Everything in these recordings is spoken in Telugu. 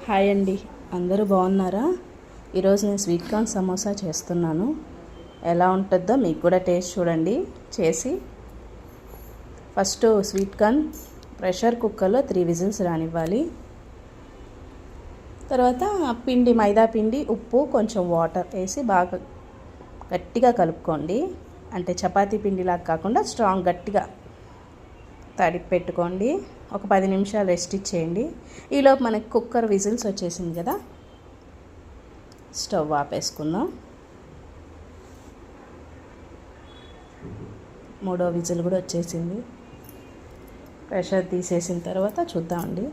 హాయ్ అండి, అందరూ బాగున్నారా? ఈరోజు నేను స్వీట్ కార్న్ సమోసా చేస్తున్నాను. ఎలా ఉంటుందో మీకు కూడా టేస్ట్ చూడండి చేసి. ఫస్ట్ స్వీట్ కార్న్ ప్రెషర్ కుక్కర్లో 3 విజిల్స్ రానివ్వాలి. తర్వాత పిండి, మైదా పిండి, ఉప్పు, కొంచెం వాటర్ వేసి బాగా గట్టిగా కలుపుకోండి. అంటే చపాతీ పిండిలాగా కాకుండా స్ట్రాంగ్ గట్టిగా తడిపి పెట్టుకోండి. ఒక 10 నిమిషాలు రెస్ట్ ఇచ్చేయండి. ఈలోపు మనకి కుక్కర్ విజిల్స్ వచ్చేసింది కదా, స్టవ్ ఆపేసుకుందాం. 3వ విజిల్ కూడా వచ్చేసింది. ప్రెషర్ తీసేసిన తర్వాత చూద్దామండి.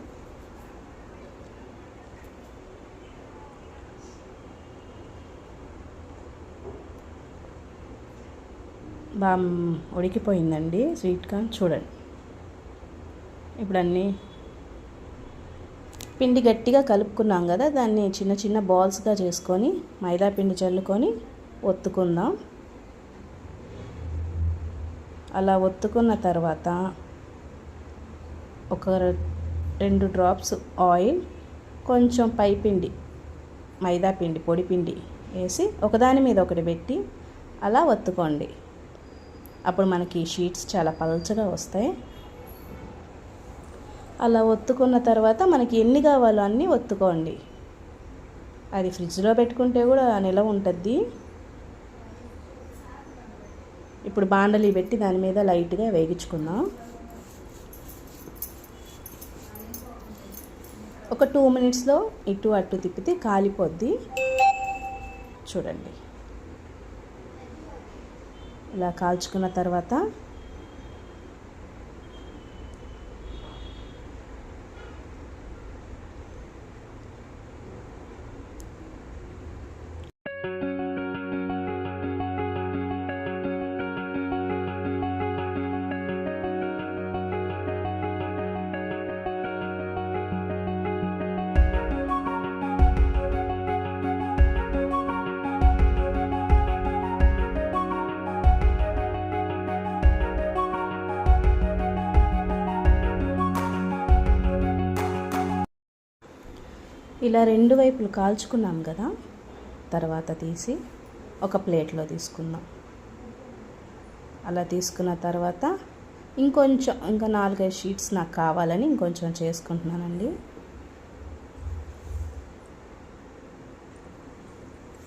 బాగా ఉడికిపోయిందండి స్వీట్ కార్న్, చూడండి. ఇప్పుడు అన్నీ పిండి గట్టిగా కలుపుకున్నాం కదా, దాన్ని చిన్న చిన్న బాల్స్గా చేసుకొని మైదా పిండి చల్లుకొని ఒత్తుకుందాం. అలా ఒత్తుకున్న తర్వాత ఒక 2 డ్రాప్స్ ఆయిల్, కొంచెం పైపిండి, మైదా పిండి, పొడి పిండి వేసి ఒకదాని మీద ఒకటి పెట్టి అలా ఒత్తుకోండి. అప్పుడు మనకి షీట్స్ చాలా పల్చగా వస్తాయి. అలా ఒత్తుకున్న తర్వాత మనకి ఎన్ని కావాలో అన్నీ ఒత్తుకోండి. అది ఫ్రిడ్జ్లో పెట్టుకుంటే కూడా నిలవ ఉంటుంది. ఇప్పుడు బాండలి పెట్టి దాని మీద లైట్గా వేగించుకుందాం. ఒక 2 మినిట్స్లో ఇటు అటు తిప్పితే కాలిపోద్ది. చూడండి, ఇలా కాల్చుకున్న తర్వాత ఇలా 2 వైపులు కాల్చుకున్నాం కదా, తర్వాత తీసి ఒక ప్లేట్లో తీసుకుందాం. అలా తీసుకున్న తర్వాత ఇంకా 4-5 షీట్స్ నాకు కావాలని ఇంకొంచెం చేసుకుంటున్నానండి.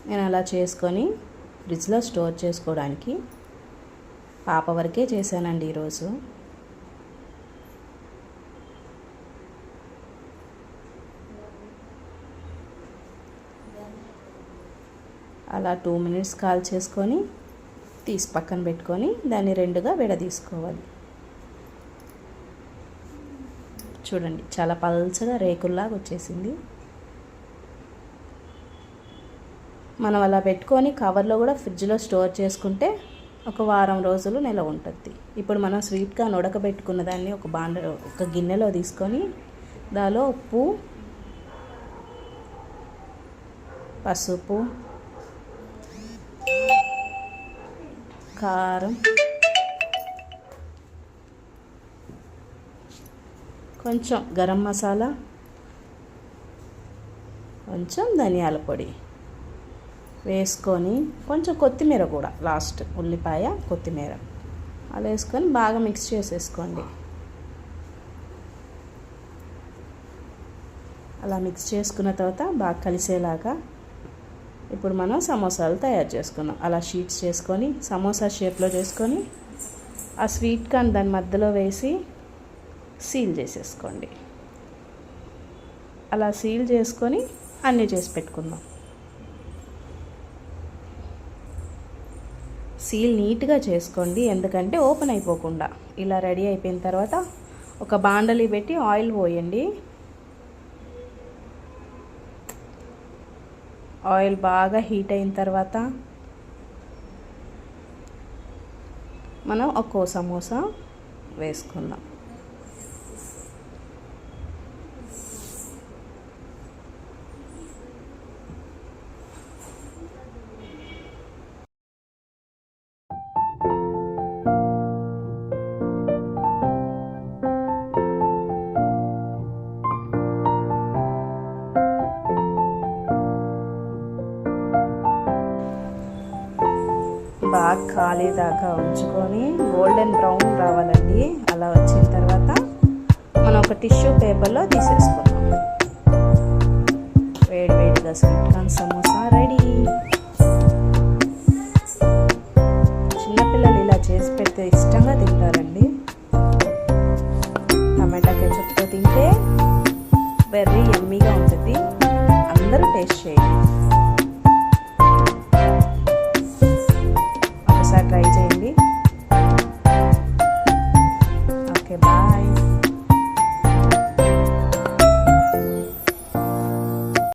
నేను అలా చేసుకొని ఫ్రిడ్జ్లో స్టోర్ చేసుకోవడానికి పాప వరకే చేశానండి ఈరోజు. అలా 2 మినిట్స్ కాల్ చేసుకొని తీసి పక్కన పెట్టుకొని దాన్ని 2గా విడదీసుకోవాలి. చూడండి, చాలా పల్చగా రేకుల్లాగా వచ్చేసింది. మనం అలా పెట్టుకొని కవర్లో కూడా ఫ్రిడ్జ్లో స్టోర్ చేసుకుంటే ఒక వారం రోజులు నిలవ ఉంటుంది. ఇప్పుడు మనం స్వీట్ కార్న్ ఉడకబెట్టుకున్న దాన్ని ఒక గిన్నెలో తీసుకొని దానిలో ఉప్పు, పసుపు, కారం, కొంచెం గరం మసాలా, కొంచెం ధనియాల పొడి వేసుకొని కొంచెం కొత్తిమీర కూడా, లాస్ట్ ఉల్లిపాయ, కొత్తిమీర అలా వేసుకొని బాగా మిక్స్ చేసేసుకోండి. అలా మిక్స్ చేసుకున్న తర్వాత బాగా కలిసేలాగా ఇప్పుడు మనం సమోసాలు తయారు చేసుకున్నాం. అలా షీట్స్ చేసుకొని సమోసా షేప్లో చేసుకొని ఆ స్వీట్ కార్న్ దాని మధ్యలో వేసి సీల్ చేసేసుకోండి. అలా సీల్ చేసుకొని అన్నీ చేసి పెట్టుకుందాం. సీల్ నీట్గా చేసుకోండి, ఎందుకంటే ఓపెన్ అయిపోకుండా. ఇలా రెడీ అయిపోయిన తర్వాత ఒక బాండలి పెట్టి ఆయిల్ పోయండి. ఆయిల్ బాగా హీట్ అయిన తర్వాత మనం ఒక్కో సమోసా వేసుకుందాం. బాగా కాలేదాకా ఉంచుకొని గోల్డెన్ బ్రౌన్ రావాలండి. అలా వచ్చిన తర్వాత మనం ఒక టిష్యూ పేపర్లో తీసేసుకుందాం. వేడివేడిగా స్వీట్ కార్న్ సమోసా రెడీ.